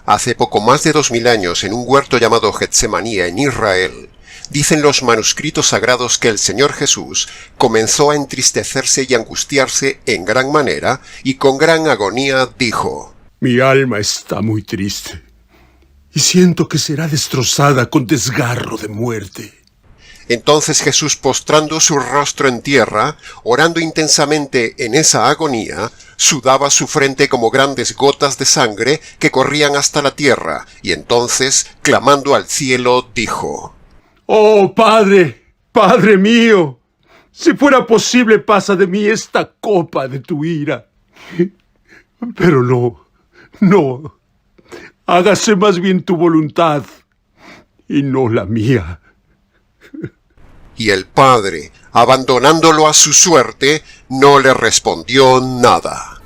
Hace poco más de 2000 años, en un huerto llamado Getsemaní en Israel, dicen los manuscritos sagrados que el Señor Jesús comenzó a entristecerse y angustiarse en gran manera, y con gran agonía dijo: Mi alma está muy triste, y siento que será destrozada con desgarro de muerte. Entonces Jesús, postrando su rostro en tierra, orando intensamente en esa agonía, sudaba su frente como grandes gotas de sangre que corrían hasta la tierra, y entonces, clamando al cielo, dijo: ¡Oh, Padre! ¡Padre mío! Si fuera posible, pasa de mí esta copa de tu ira. Pero no. Hágase más bien tu voluntad, y no la mía. Y el Padre, abandonándolo a su suerte, no le respondió nada.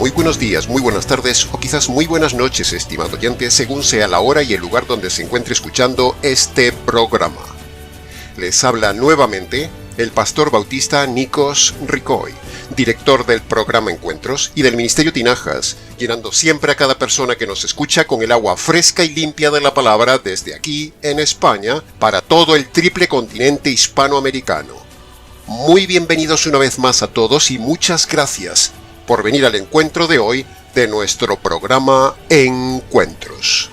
Muy buenos días, muy buenas tardes o quizás muy buenas noches, estimado oyente, según sea la hora y el lugar donde se encuentre escuchando este programa. Les habla nuevamente el pastor bautista Nikos Ricoy, director del programa Encuentros y del Ministerio Tinajas, llenando siempre a cada persona que nos escucha con el agua fresca y limpia de la palabra desde aquí, en España, para todo el triple continente hispanoamericano. Muy bienvenidos una vez más a todos y muchas gracias por venir al encuentro de hoy de nuestro programa Encuentros.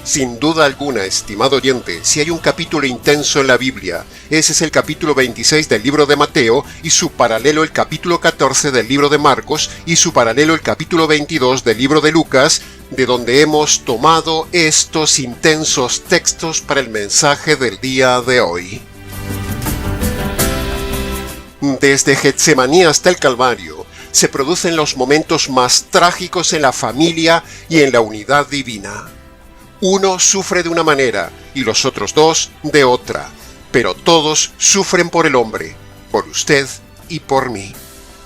Sin duda alguna, estimado oyente, si hay un capítulo intenso en la Biblia, ese es el capítulo 26 del libro de Mateo y su paralelo el capítulo 14 del libro de Marcos y su paralelo el capítulo 22 del libro de Lucas, de donde hemos tomado estos intensos textos para el mensaje del día de hoy. Desde Getsemaní hasta el Calvario, se producen los momentos más trágicos en la familia y en la unidad divina. Uno sufre de una manera y los otros dos de otra, pero todos sufren por el hombre, por usted y por mí,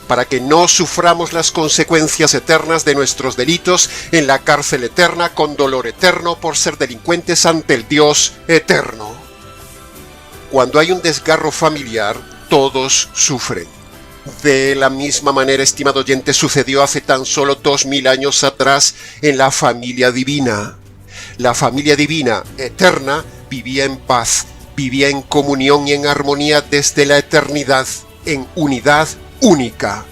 para que no suframos las consecuencias eternas de nuestros delitos en la cárcel eterna con dolor eterno por ser delincuentes ante el Dios eterno. Cuando hay un desgarro familiar, todos sufren. De la misma manera, estimado oyente, sucedió hace tan solo 2000 años atrás en la familia divina. La familia divina, eterna, vivía en paz, vivía en comunión y en armonía desde la eternidad, en unidad única.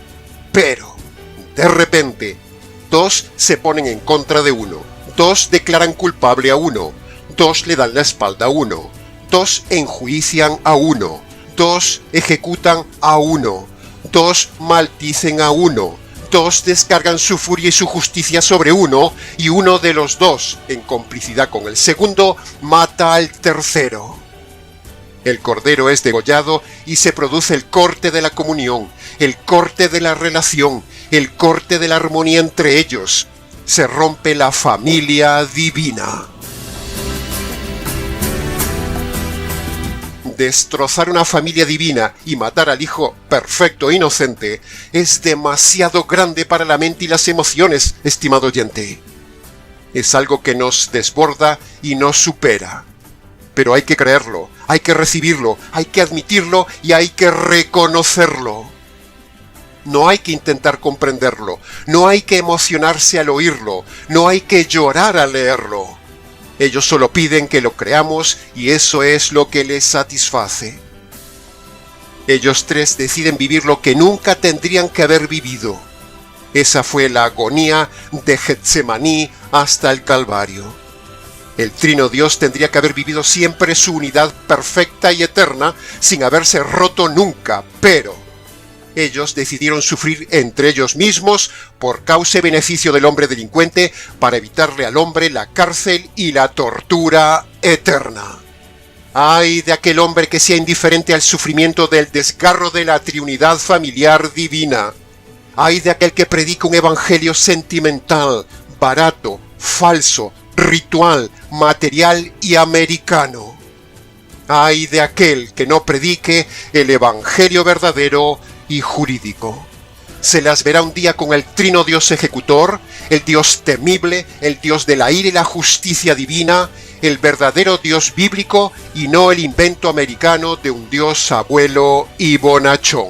Pero, de repente, dos se ponen en contra de uno, dos declaran culpable a uno, dos le dan la espalda a uno, dos enjuician a uno, dos ejecutan a uno, dos maldicen a uno, dos descargan su furia y su justicia sobre uno, y uno de los dos, en complicidad con el segundo, mata al tercero. El cordero es degollado y se produce el corte de la comunión, el corte de la relación, el corte de la armonía entre ellos. Se rompe la familia divina. Destrozar una familia divina y matar al hijo perfecto e inocente es demasiado grande para la mente y las emociones, estimado oyente. Es algo que nos desborda y nos supera. Pero hay que creerlo, hay que recibirlo, hay que admitirlo y hay que reconocerlo. No hay que intentar comprenderlo, no hay que emocionarse al oírlo, no hay que llorar al leerlo. Ellos solo piden que lo creamos y eso es lo que les satisface. Ellos tres deciden vivir lo que nunca tendrían que haber vivido. Esa fue la agonía de Getsemaní hasta el Calvario. El Trino Dios tendría que haber vivido siempre su unidad perfecta y eterna sin haberse roto nunca, pero ellos decidieron sufrir entre ellos mismos por causa y beneficio del hombre delincuente para evitarle al hombre la cárcel y la tortura eterna. ¡Ay de aquel hombre que sea indiferente al sufrimiento del desgarro de la triunidad familiar divina! ¡Ay de aquel que predica un evangelio sentimental, barato, falso, ritual, material y americano! ¡Ay de aquel que no predique el evangelio verdadero y jurídico! Se las verá un día con el trino Dios ejecutor, el Dios temible, el Dios de la ira y la justicia divina, el verdadero Dios bíblico y no el invento americano de un Dios abuelo y bonachón.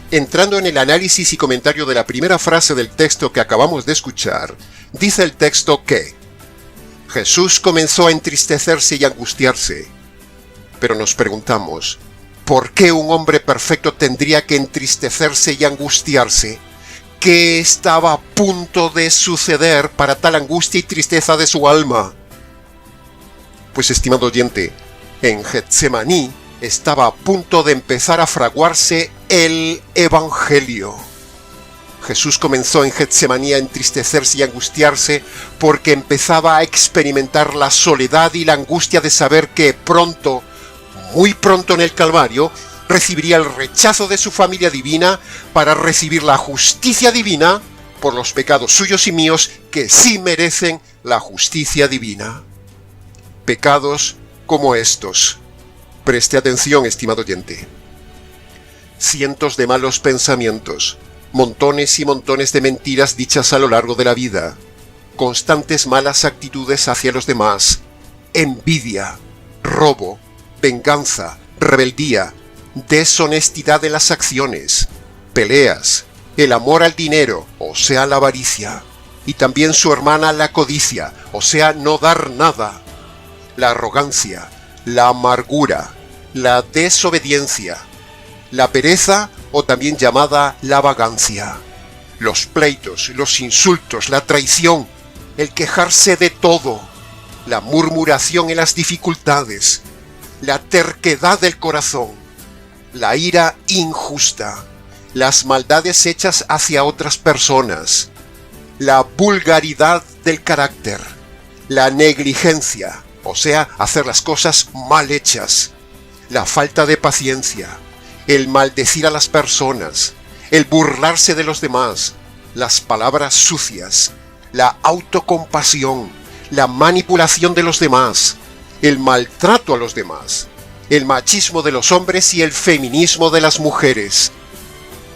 Entrando en el análisis y comentario de la primera frase del texto que acabamos de escuchar, dice el texto que Jesús comenzó a entristecerse y angustiarse. Pero nos preguntamos, ¿por qué un hombre perfecto tendría que entristecerse y angustiarse? ¿Qué estaba a punto de suceder para tal angustia y tristeza de su alma? Pues, estimado oyente, en Getsemaní estaba a punto de empezar a fraguarse el Evangelio. Jesús comenzó en Getsemaní a entristecerse y angustiarse porque empezaba a experimentar la soledad y la angustia de saber que pronto, muy pronto en el Calvario, recibiría el rechazo de su familia divina para recibir la justicia divina por los pecados suyos y míos que sí merecen la justicia divina. Pecados como estos. Preste atención, estimado oyente. Cientos de malos pensamientos, montones y montones de mentiras dichas a lo largo de la vida, constantes malas actitudes hacia los demás, envidia, robo, venganza, rebeldía, deshonestidad en las acciones, peleas, el amor al dinero, o sea, la avaricia, y también su hermana la codicia, o sea, no dar nada, la arrogancia, la amargura, la desobediencia, la pereza o también llamada la vagancia, los pleitos, los insultos, la traición, el quejarse de todo, la murmuración en las dificultades, la terquedad del corazón, la ira injusta, las maldades hechas hacia otras personas, la vulgaridad del carácter, la negligencia, o sea, hacer las cosas mal hechas, la falta de paciencia, el maldecir a las personas, el burlarse de los demás, las palabras sucias, la autocompasión, la manipulación de los demás, el maltrato a los demás, el machismo de los hombres y el feminismo de las mujeres,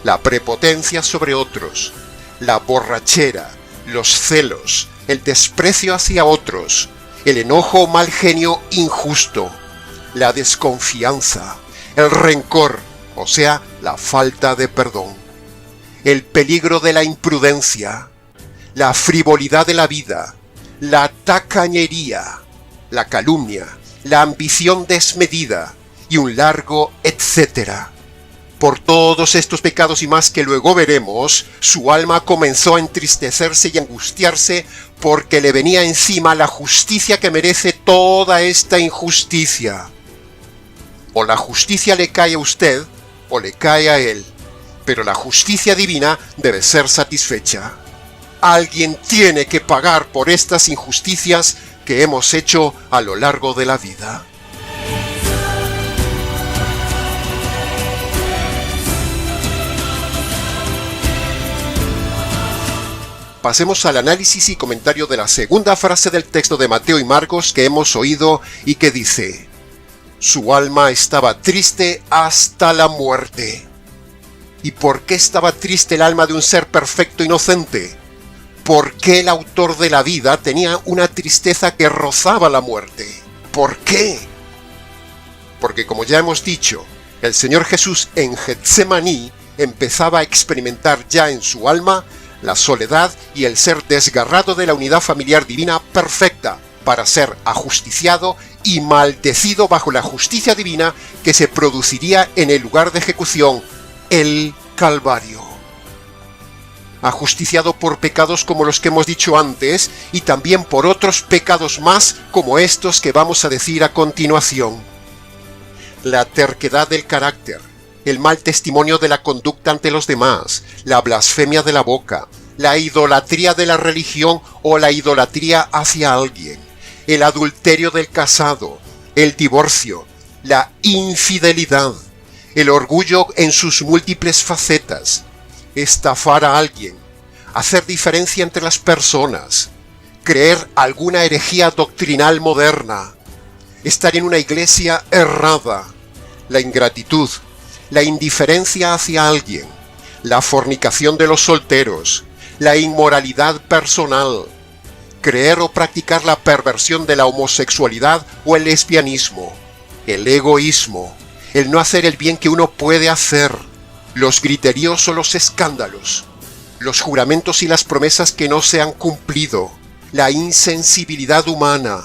la prepotencia sobre otros, la borrachera, los celos, el desprecio hacia otros, el enojo o mal genio injusto, la desconfianza, el rencor, o sea, la falta de perdón, el peligro de la imprudencia, la frivolidad de la vida, la tacañería, la calumnia, la ambición desmedida y un largo etcétera. Por todos estos pecados y más que luego veremos, su alma comenzó a entristecerse y angustiarse porque le venía encima la justicia que merece toda esta injusticia. O la justicia le cae a usted, o le cae a él, pero la justicia divina debe ser satisfecha. Alguien tiene que pagar por estas injusticias que hemos hecho a lo largo de la vida. Pasemos al análisis y comentario de la segunda frase del texto de Mateo y Marcos que hemos oído y que dice: su alma estaba triste hasta la muerte. ¿Y por qué estaba triste el alma de un ser perfecto inocente? ¿Por qué el autor de la vida tenía una tristeza que rozaba la muerte? ¿Por qué? Porque, como ya hemos dicho, el Señor Jesús en Getsemaní empezaba a experimentar ya en su alma la soledad y el ser desgarrado de la unidad familiar divina perfecta para ser ajusticiado y maldecido bajo la justicia divina que se produciría en el lugar de ejecución, el Calvario. Ajusticiado por pecados como los que hemos dicho antes y también por otros pecados más como estos que vamos a decir a continuación. La terquedad del carácter, el mal testimonio de la conducta ante los demás, la blasfemia de la boca, la idolatría de la religión o la idolatría hacia alguien, el adulterio del casado, el divorcio, la infidelidad, el orgullo en sus múltiples facetas, estafar a alguien, hacer diferencia entre las personas, creer alguna herejía doctrinal moderna, estar en una iglesia errada, la ingratitud, la indiferencia hacia alguien, la fornicación de los solteros, la inmoralidad personal, creer o practicar la perversión de la homosexualidad o el lesbianismo, el egoísmo, el no hacer el bien que uno puede hacer, los griteríos o los escándalos, los juramentos y las promesas que no se han cumplido, la insensibilidad humana,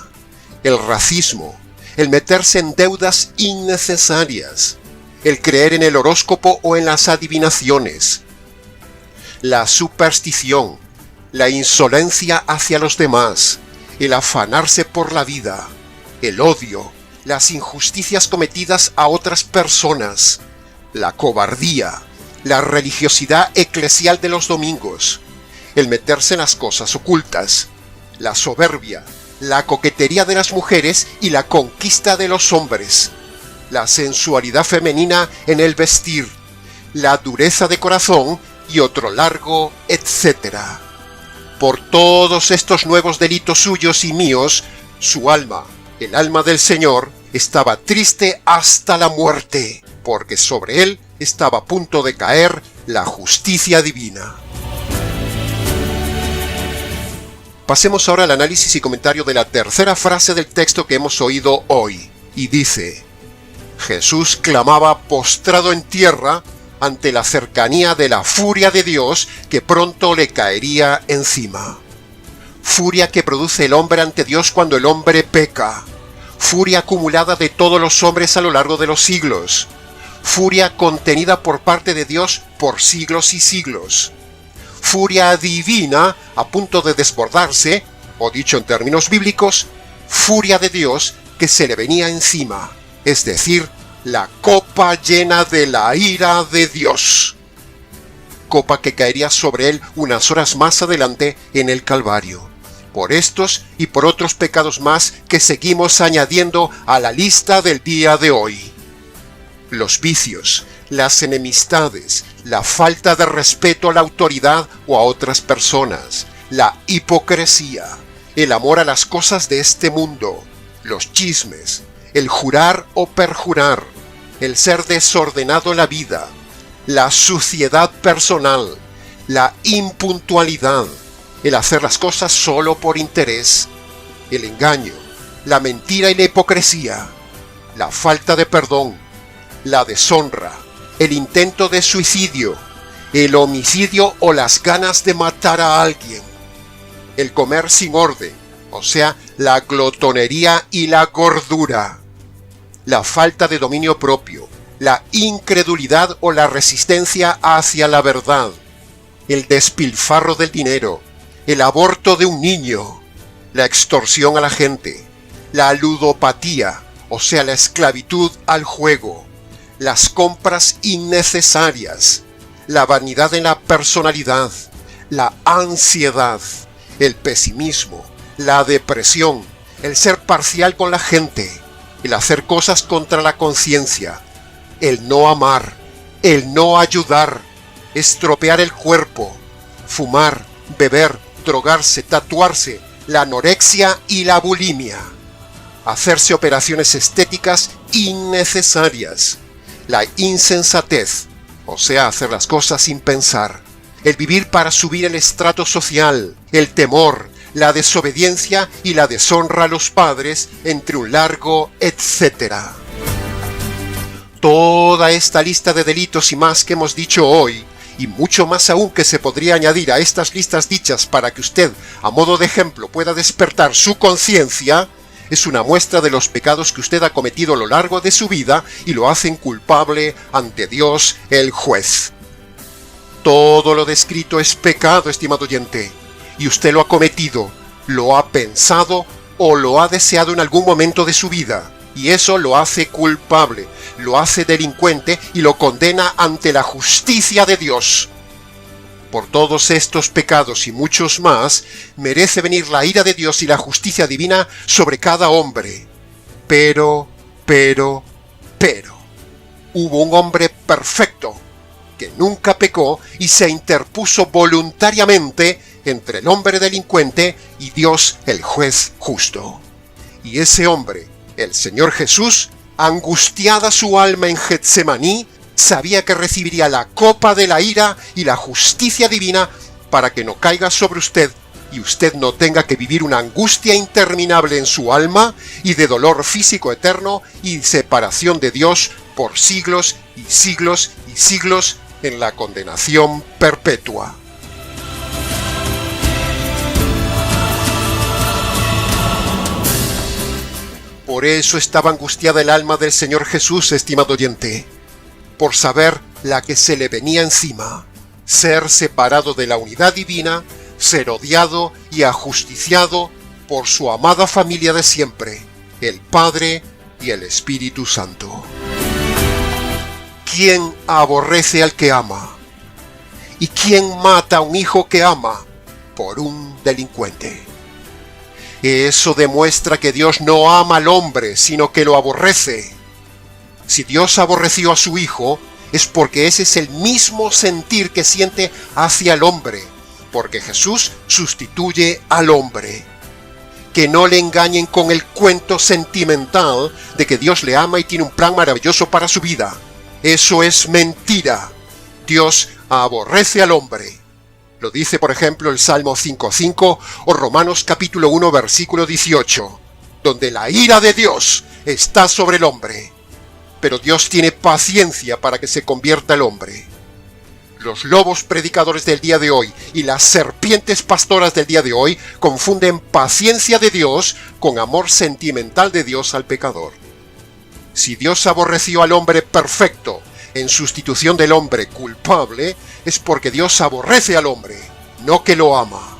el racismo, el meterse en deudas innecesarias, el creer en el horóscopo o en las adivinaciones, la superstición, la insolencia hacia los demás, el afanarse por la vida, el odio, las injusticias cometidas a otras personas, la cobardía, la religiosidad eclesial de los domingos, el meterse en las cosas ocultas, la soberbia, la coquetería de las mujeres y la conquista de los hombres, la sensualidad femenina en el vestir, la dureza de corazón y otro largo etcétera. Por todos estos nuevos delitos suyos y míos, su alma, el alma del Señor, estaba triste hasta la muerte, porque sobre él estaba a punto de caer la justicia divina. Pasemos ahora al análisis y comentario de la tercera frase del texto que hemos oído hoy, y dice: Jesús clamaba postrado en tierra ante la cercanía de la furia de Dios que pronto le caería encima. Furia que produce el hombre ante Dios cuando el hombre peca. Furia acumulada de todos los hombres a lo largo de los siglos. Furia contenida por parte de Dios por siglos y siglos. Furia divina a punto de desbordarse, o dicho en términos bíblicos, furia de Dios que se le venía encima, es decir, la copa llena de la ira de Dios. Copa que caería sobre él unas horas más adelante en el Calvario, por estos y por otros pecados más que seguimos añadiendo a la lista del día de hoy. Los vicios, las enemistades, la falta de respeto a la autoridad o a otras personas, la hipocresía, el amor a las cosas de este mundo, los chismes, el jurar o perjurar, el ser desordenado en la vida, la suciedad personal, la impuntualidad, el hacer las cosas solo por interés, el engaño, la mentira y la hipocresía, la falta de perdón, la deshonra, el intento de suicidio, el homicidio o las ganas de matar a alguien, el comer sin orden, o sea, la glotonería y la gordura, la falta de dominio propio, la incredulidad o la resistencia hacia la verdad, el despilfarro del dinero, el aborto de un niño, la extorsión a la gente, la ludopatía, o sea, la esclavitud al juego, las compras innecesarias, la vanidad en la personalidad, la ansiedad, el pesimismo, la depresión, el ser parcial con la gente, el hacer cosas contra la conciencia, el no amar, el no ayudar, estropear el cuerpo, fumar, beber, drogarse, tatuarse, la anorexia y la bulimia, hacerse operaciones estéticas innecesarias, la insensatez, o sea, hacer las cosas sin pensar, el vivir para subir el estrato social, el temor, la desobediencia y la deshonra a los padres, entre un largo etcétera. Toda esta lista de delitos y más que hemos dicho hoy, y mucho más aún que se podría añadir a estas listas dichas para que usted, a modo de ejemplo, pueda despertar su conciencia, es una muestra de los pecados que usted ha cometido a lo largo de su vida y lo hacen culpable ante Dios el juez. Todo lo descrito es pecado, estimado oyente, y usted lo ha cometido, lo ha pensado o lo ha deseado en algún momento de su vida, y eso lo hace culpable, lo hace delincuente y lo condena ante la justicia de Dios. Por todos estos pecados y muchos más, merece venir la ira de Dios y la justicia divina sobre cada hombre. Pero, hubo un hombre perfecto, que nunca pecó y se interpuso voluntariamente entre el hombre delincuente y Dios el juez justo. Y ese hombre, El Señor Jesús, angustiada su alma en Getsemaní, sabía que recibiría la copa de la ira y la justicia divina para que no caiga sobre usted y usted no tenga que vivir una angustia interminable en su alma y de dolor físico eterno y separación de Dios por siglos y siglos y siglos en la condenación perpetua. Por eso estaba angustiada el alma del Señor Jesús, estimado oyente, por saber la que se le venía encima, ser separado de la unidad divina, ser odiado y ajusticiado por su amada familia de siempre, el Padre y el Espíritu Santo. ¿Quién aborrece al que ama? ¿Y quién mata a un hijo que ama? Por un delincuente. Eso demuestra que Dios no ama al hombre, sino que lo aborrece. Si Dios aborreció a su Hijo, es porque ese es el mismo sentir que siente hacia el hombre, porque Jesús sustituye al hombre. Que no le engañen con el cuento sentimental de que Dios le ama y tiene un plan maravilloso para su vida. Eso es mentira. Dios aborrece al hombre. Lo dice, por ejemplo, el Salmo 5:5 o Romanos capítulo 1, versículo 18, donde la ira de Dios está sobre el hombre. Pero Dios tiene paciencia para que se convierta el hombre. Los lobos predicadores del día de hoy y las serpientes pastoras del día de hoy confunden paciencia de Dios con amor sentimental de Dios al pecador. Si Dios aborreció al hombre perfecto en sustitución del hombre culpable, es porque Dios aborrece al hombre, no que lo ama.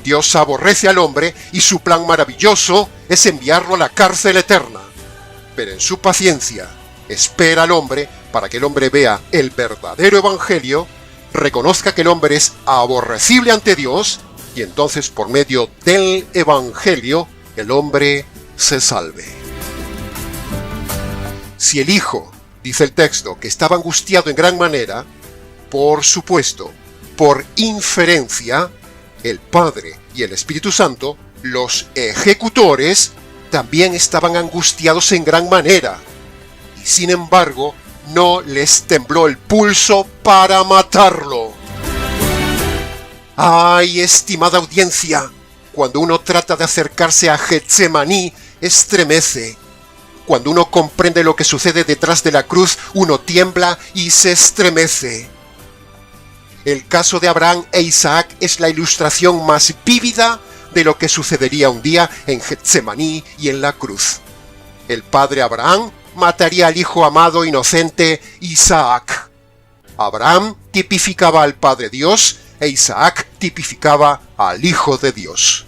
Dios aborrece al hombre y su plan maravilloso es enviarlo a la cárcel eterna. Pero en su paciencia espera al hombre para que el hombre vea el verdadero evangelio, reconozca que el hombre es aborrecible ante Dios y entonces por medio del evangelio el hombre se salve. Si el Hijo, dice el texto, que estaba angustiado en gran manera, por supuesto, por inferencia, el Padre y el Espíritu Santo, los ejecutores, también estaban angustiados en gran manera, y sin embargo, no les tembló el pulso para matarlo. ¡Ay, estimada audiencia! Cuando uno trata de acercarse a Getsemaní, estremece. Cuando uno comprende lo que sucede detrás de la cruz, uno tiembla y se estremece. El caso de Abraham e Isaac es la ilustración más vívida de lo que sucedería un día en Getsemaní y en la cruz. El padre Abraham mataría al hijo amado inocente Isaac. Abraham tipificaba al Padre Dios e Isaac tipificaba al Hijo de Dios.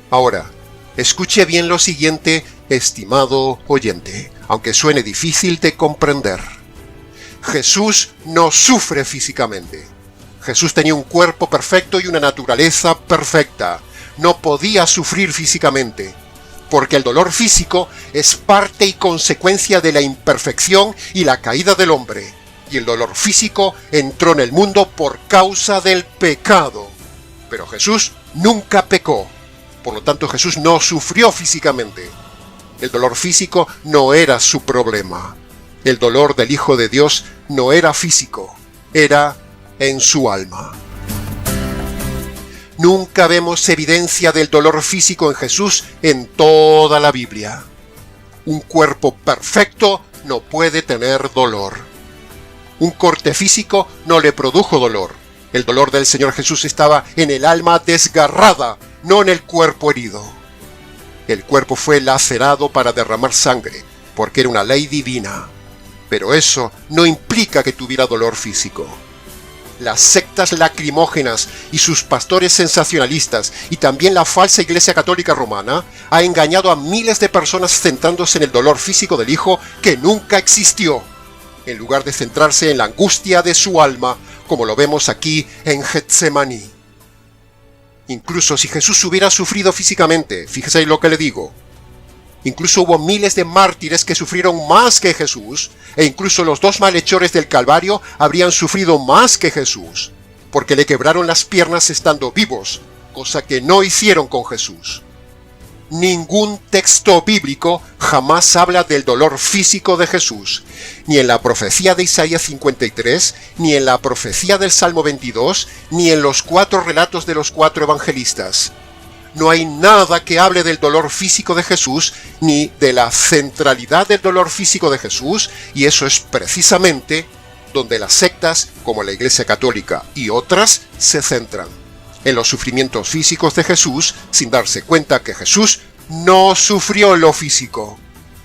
Ahora, escuche bien lo siguiente, estimado oyente, aunque suene difícil de comprender. Jesús no sufre físicamente. Jesús tenía un cuerpo perfecto y una naturaleza perfecta. No podía sufrir físicamente, porque el dolor físico es parte y consecuencia de la imperfección y la caída del hombre, y el dolor físico entró en el mundo por causa del pecado. Pero Jesús nunca pecó. Por lo tanto, Jesús no sufrió físicamente. El dolor físico no era su problema. El dolor del Hijo de Dios no era físico, era en su alma. Nunca vemos evidencia del dolor físico en Jesús en toda la Biblia. Un cuerpo perfecto no puede tener dolor. Un corte físico no le produjo dolor. El dolor del Señor Jesús estaba en el alma desgarrada, no en el cuerpo herido. El cuerpo fue lacerado para derramar sangre, porque era una ley divina. Pero eso no implica que tuviera dolor físico. Las sectas lacrimógenas y sus pastores sensacionalistas y también la falsa Iglesia Católica Romana ha engañado a miles de personas centrándose en el dolor físico del Hijo que nunca existió, en lugar de centrarse en la angustia de su alma, como lo vemos aquí en Getsemaní. Incluso si Jesús hubiera sufrido físicamente, fíjese en lo que le digo, incluso hubo miles de mártires que sufrieron más que Jesús, e incluso los dos malhechores del Calvario habrían sufrido más que Jesús. porque le quebraron las piernas estando vivos, cosa que no hicieron con Jesús. Ningún texto bíblico jamás habla del dolor físico de Jesús, ni en la profecía de Isaías 53, ni en la profecía del Salmo 22, ni en los 4 relatos de los 4 evangelistas. No hay nada que hable del dolor físico de Jesús, ni de la centralidad del dolor físico de Jesús, y eso es precisamente donde las sectas, como la Iglesia Católica y otras, se centran. En los sufrimientos físicos de Jesús, sin darse cuenta que Jesús no sufrió en lo físico,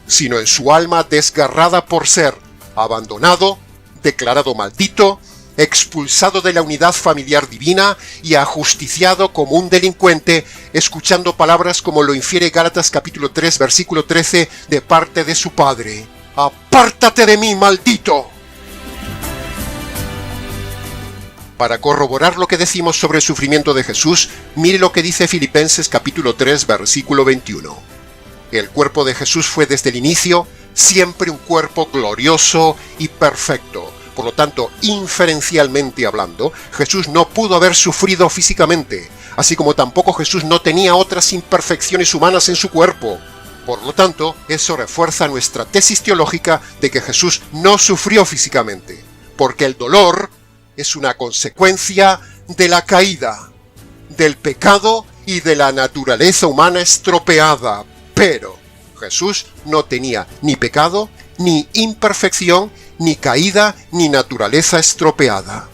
sino en su alma desgarrada por ser abandonado, declarado maldito, expulsado de la unidad familiar divina y ajusticiado como un delincuente, escuchando palabras como lo infiere Gálatas capítulo 3, versículo 13, de parte de su Padre: «¡Apártate de mí, maldito!». Para corroborar lo que decimos sobre el sufrimiento de Jesús, mire lo que dice Filipenses capítulo 3, versículo 21. El cuerpo de Jesús fue desde el inicio siempre un cuerpo glorioso y perfecto. Por lo tanto, inferencialmente hablando, Jesús no pudo haber sufrido físicamente, así como tampoco Jesús no tenía otras imperfecciones humanas en su cuerpo. Por lo tanto, eso refuerza nuestra tesis teológica de que Jesús no sufrió físicamente, porque el dolor es una consecuencia de la caída, del pecado y de la naturaleza humana estropeada. Pero Jesús no tenía ni pecado, ni imperfección, ni caída, ni naturaleza estropeada.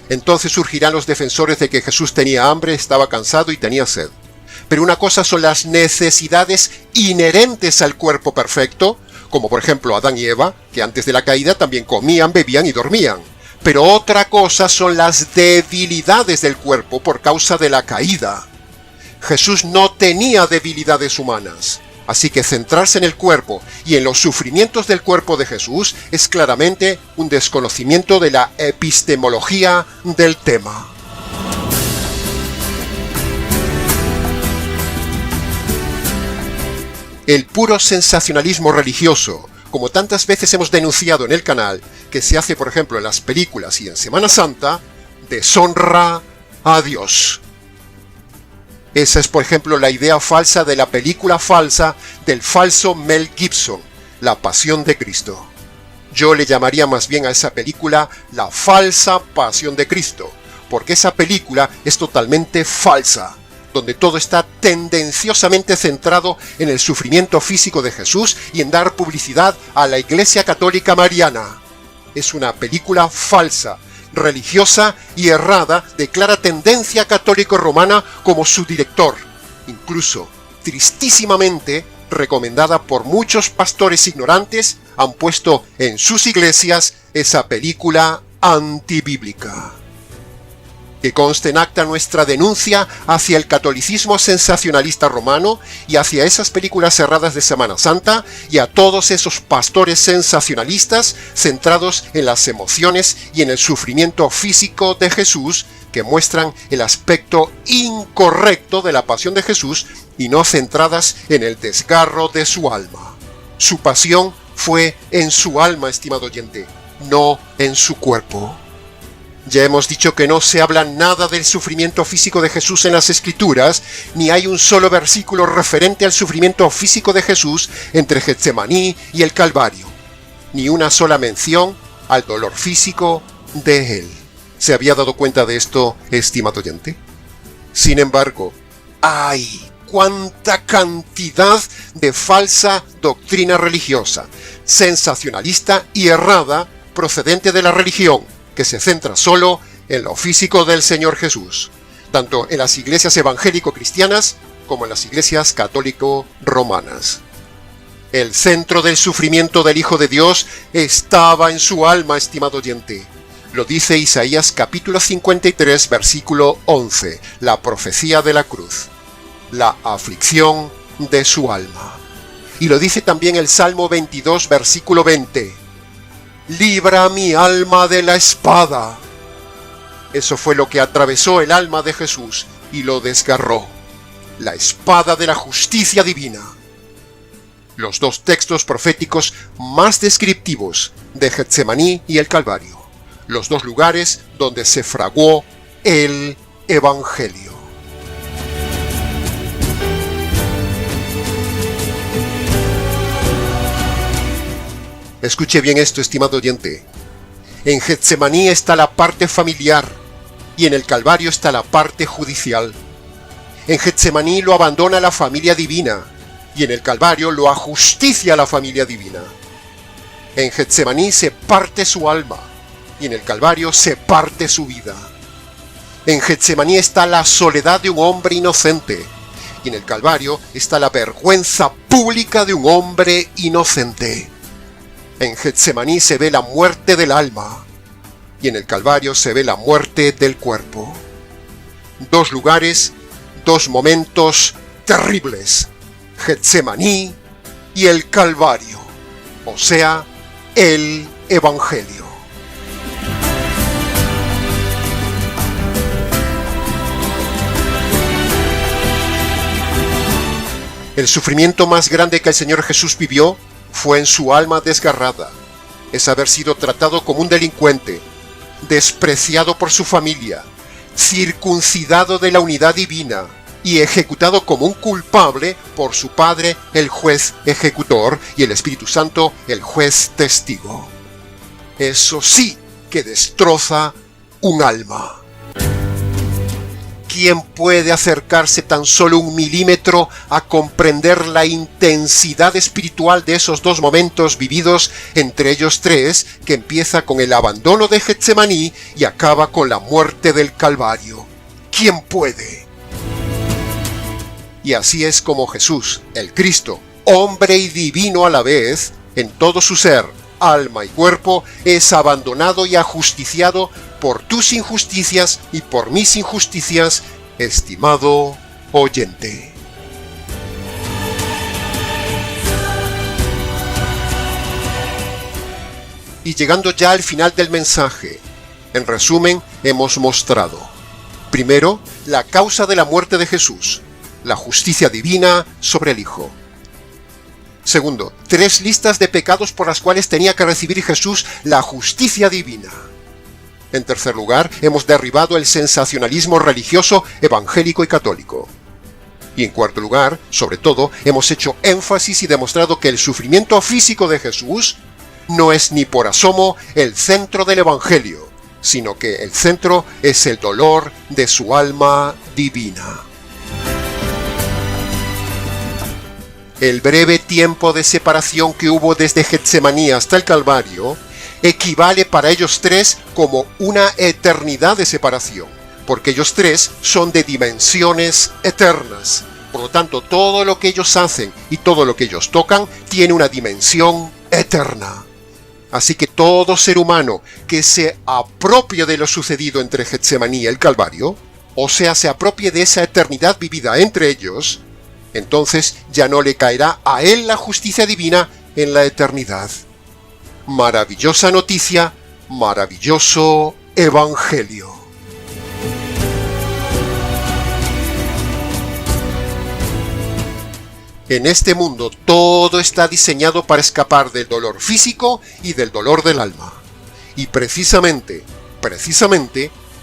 Entonces surgirán los defensores de que Jesús tenía hambre, estaba cansado y tenía sed. Pero una cosa son las necesidades inherentes al cuerpo perfecto, como por ejemplo Adán y Eva, que antes de la caída también comían, bebían y dormían. Pero otra cosa son las debilidades del cuerpo por causa de la caída. Jesús no tenía debilidades humanas, así que centrarse en el cuerpo y en los sufrimientos del cuerpo de Jesús es claramente un desconocimiento de la epistemología del tema. El puro sensacionalismo religioso, como tantas veces hemos denunciado en el canal, que se hace por ejemplo en las películas y en Semana Santa, deshonra a Dios. Esa es por ejemplo la idea falsa de la película falsa del falso Mel Gibson, La Pasión de Cristo. Yo le llamaría más bien a esa película la falsa Pasión de Cristo, porque esa película es totalmente falsa, donde todo está tendenciosamente centrado en el sufrimiento físico de Jesús y en dar publicidad a la Iglesia Católica Mariana. Es una película falsa, religiosa y errada de clara tendencia católico-romana como su director, incluso tristísimamente recomendada por muchos pastores ignorantes, han puesto en sus iglesias esa película antibíblica. Que conste en acta nuestra denuncia hacia el catolicismo sensacionalista romano y hacia esas películas erradas de Semana Santa y a todos esos pastores sensacionalistas centrados en las emociones y en el sufrimiento físico de Jesús, que muestran el aspecto incorrecto de la pasión de Jesús y no centradas en el desgarro de su alma. Su pasión fue en su alma, estimado oyente, no en su cuerpo. Ya hemos dicho que no se habla nada del sufrimiento físico de Jesús en las Escrituras, ni hay un solo versículo referente al sufrimiento físico de Jesús entre Getsemaní y el Calvario, ni una sola mención al dolor físico de él. ¿Se había dado cuenta de esto, estimado oyente? Sin embargo, ¡ay! ¡Cuánta cantidad de falsa doctrina religiosa, sensacionalista y errada procedente de la religión, que se centra solo en lo físico del Señor Jesús, tanto en las iglesias evangélico-cristianas como en las iglesias católico-romanas. El centro del sufrimiento del Hijo de Dios estaba en su alma, estimado oyente. Lo dice Isaías capítulo 53, versículo 11, la profecía de la cruz, la aflicción de su alma. Y lo dice también el Salmo 22, versículo 20. Libra mi alma de la espada. Eso fue lo que atravesó el alma de Jesús y lo desgarró. La espada de la justicia divina. Los dos textos proféticos más descriptivos de Getsemaní y el Calvario. Los dos lugares donde se fraguó el Evangelio. Escuche bien esto, estimado oyente. En Getsemaní está la parte familiar y en el Calvario está la parte judicial. En Getsemaní lo abandona la familia divina y en el Calvario lo ajusticia la familia divina. En Getsemaní se parte su alma y en el Calvario se parte su vida. En Getsemaní está la soledad de un hombre inocente y en el Calvario está la vergüenza pública de un hombre inocente. En Getsemaní se ve la muerte del alma y en el Calvario se ve la muerte del cuerpo. Dos lugares, dos momentos terribles: Getsemaní y el Calvario, o sea, el Evangelio. El sufrimiento más grande que el Señor Jesús vivió fue en su alma desgarrada. Es haber sido tratado como un delincuente, despreciado por su familia, circuncidado de la unidad divina y ejecutado como un culpable por su Padre, el juez ejecutor, y el Espíritu Santo, el juez testigo. Eso sí que destroza un alma. ¿Quién puede acercarse tan solo 1 milímetro a comprender la intensidad espiritual de esos dos momentos vividos entre ellos tres, que empieza con el abandono de Getsemaní y acaba con la muerte del Calvario? ¿Quién puede? Y así es como Jesús, el Cristo, hombre y divino a la vez, en todo su ser, alma y cuerpo, es abandonado y ajusticiado por tus injusticias y por mis injusticias, estimado oyente. Y llegando ya al final del mensaje, en resumen, hemos mostrado: primero, la causa de la muerte de Jesús, la justicia divina sobre el Hijo. Segundo, 3 listas de pecados por las cuales tenía que recibir Jesús la justicia divina. En tercer lugar, hemos derribado el sensacionalismo religioso, evangélico y católico. Y en cuarto lugar, sobre todo, hemos hecho énfasis y demostrado que el sufrimiento físico de Jesús no es ni por asomo el centro del Evangelio, sino que el centro es el dolor de su alma divina. El breve tiempo de separación que hubo desde Getsemaní hasta el Calvario equivale para ellos tres como una eternidad de separación, porque ellos tres son de dimensiones eternas. Por lo tanto, todo lo que ellos hacen y todo lo que ellos tocan tiene una dimensión eterna. Así que todo ser humano que se apropie de lo sucedido entre Getsemaní y el Calvario, o sea, se apropie de esa eternidad vivida entre ellos, entonces ya no le caerá a él la justicia divina en la eternidad. Maravillosa noticia, maravilloso Evangelio. En este mundo todo está diseñado para escapar del dolor físico y del dolor del alma. Y precisamente,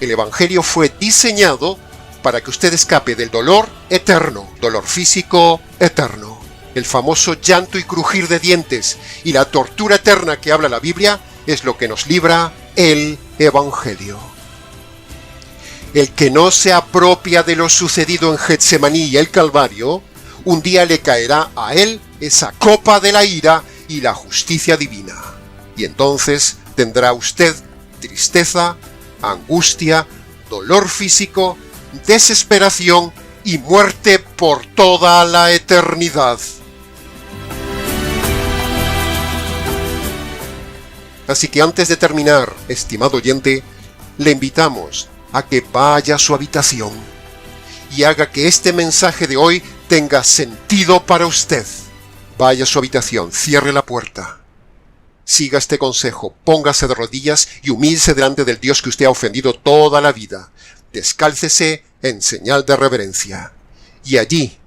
el Evangelio fue diseñado para que usted escape del dolor eterno, dolor físico eterno. El famoso llanto y crujir de dientes y la tortura eterna que habla la Biblia es lo que nos libra el Evangelio. El que no se apropia de lo sucedido en Getsemaní y el Calvario, un día le caerá a él esa copa de la ira y la justicia divina. Y entonces tendrá usted tristeza, angustia, dolor físico, desesperación y muerte por toda la eternidad. Así que antes de terminar, estimado oyente, le invitamos a que vaya a su habitación y haga que este mensaje de hoy tenga sentido para usted. Vaya a su habitación, cierre la puerta. Siga este consejo, póngase de rodillas y humíllese delante del Dios que usted ha ofendido toda la vida. Descálcese en señal de reverencia. Y allí,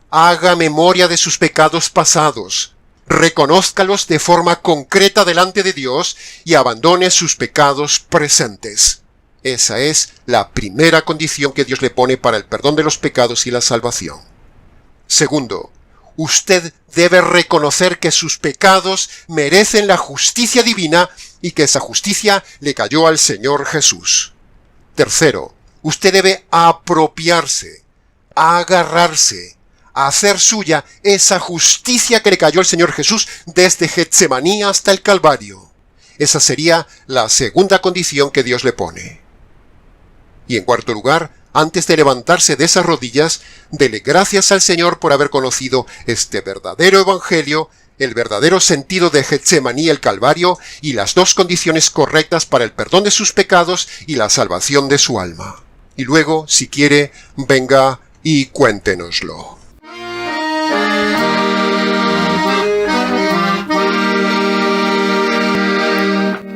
haga memoria de sus pecados pasados, reconózcalos de forma concreta delante de Dios y abandone sus pecados presentes. Esa es la primera condición que Dios le pone para el perdón de los pecados y la salvación. Segundo, usted debe reconocer que sus pecados merecen la justicia divina y que esa justicia le cayó al Señor Jesús. Tercero, usted debe apropiarse, agarrarse, hacer suya esa justicia que le cayó al Señor Jesús desde Getsemaní hasta el Calvario. Esa sería la segunda condición que Dios le pone. Y en cuarto lugar, antes de levantarse de esas rodillas, dele gracias al Señor por haber conocido este verdadero evangelio, el verdadero sentido de Getsemaní y el Calvario, y las dos condiciones correctas para el perdón de sus pecados y la salvación de su alma. Y luego, si quiere, venga y cuéntenoslo.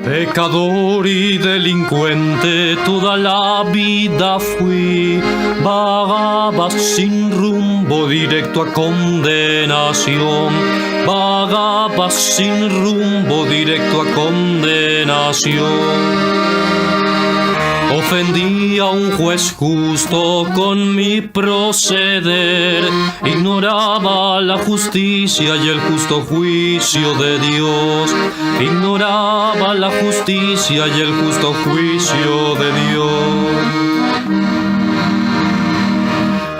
Pecador y delincuente toda la vida fui, vagaba sin rumbo directo a condenación, vagaba sin rumbo directo a condenación. Ofendí a un juez justo con mi proceder, ignoraba la justicia y el justo juicio de Dios, ignoraba la justicia y el justo juicio de Dios.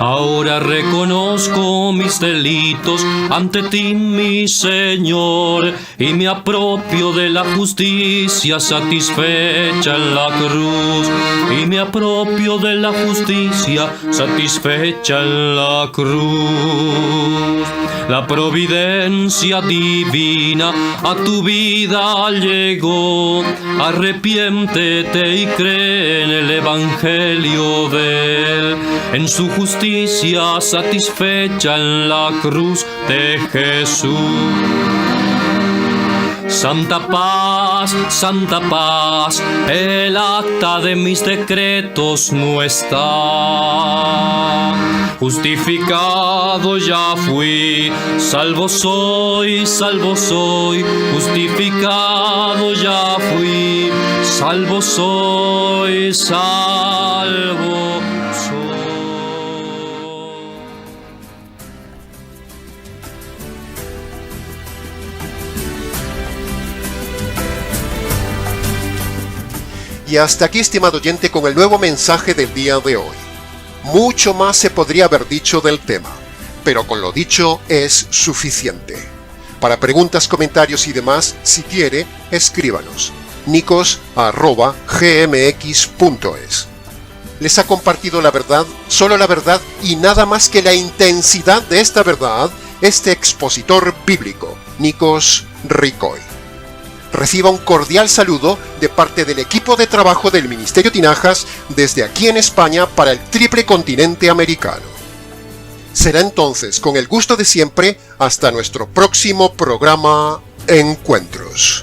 Ahora reconozco mis delitos ante ti, mi Señor, y me apropio de la justicia satisfecha en la cruz, y me apropio de la justicia satisfecha en la cruz. La providencia divina a tu vida llegó, arrepiéntete y cree en el evangelio de Él, en su justicia satisfecha en la cruz de Jesús. Santa paz, el acta de mis decretos no está. Justificado ya fui, salvo soy, justificado ya fui, salvo soy, salvo soy. Y hasta aquí, estimado oyente, con el nuevo mensaje del día de hoy. Mucho más se podría haber dicho del tema, pero con lo dicho es suficiente. Para preguntas, comentarios y demás, si quiere, escríbanos. nicos@gmx.es. Les ha compartido la verdad, solo la verdad y nada más que la intensidad de esta verdad, este expositor bíblico, Nikos Ricoy. Reciba un cordial saludo de parte del equipo de trabajo del Ministerio Tinajas desde aquí en España para el triple continente americano. Será entonces, con el gusto de siempre, hasta nuestro próximo programa Encuentros.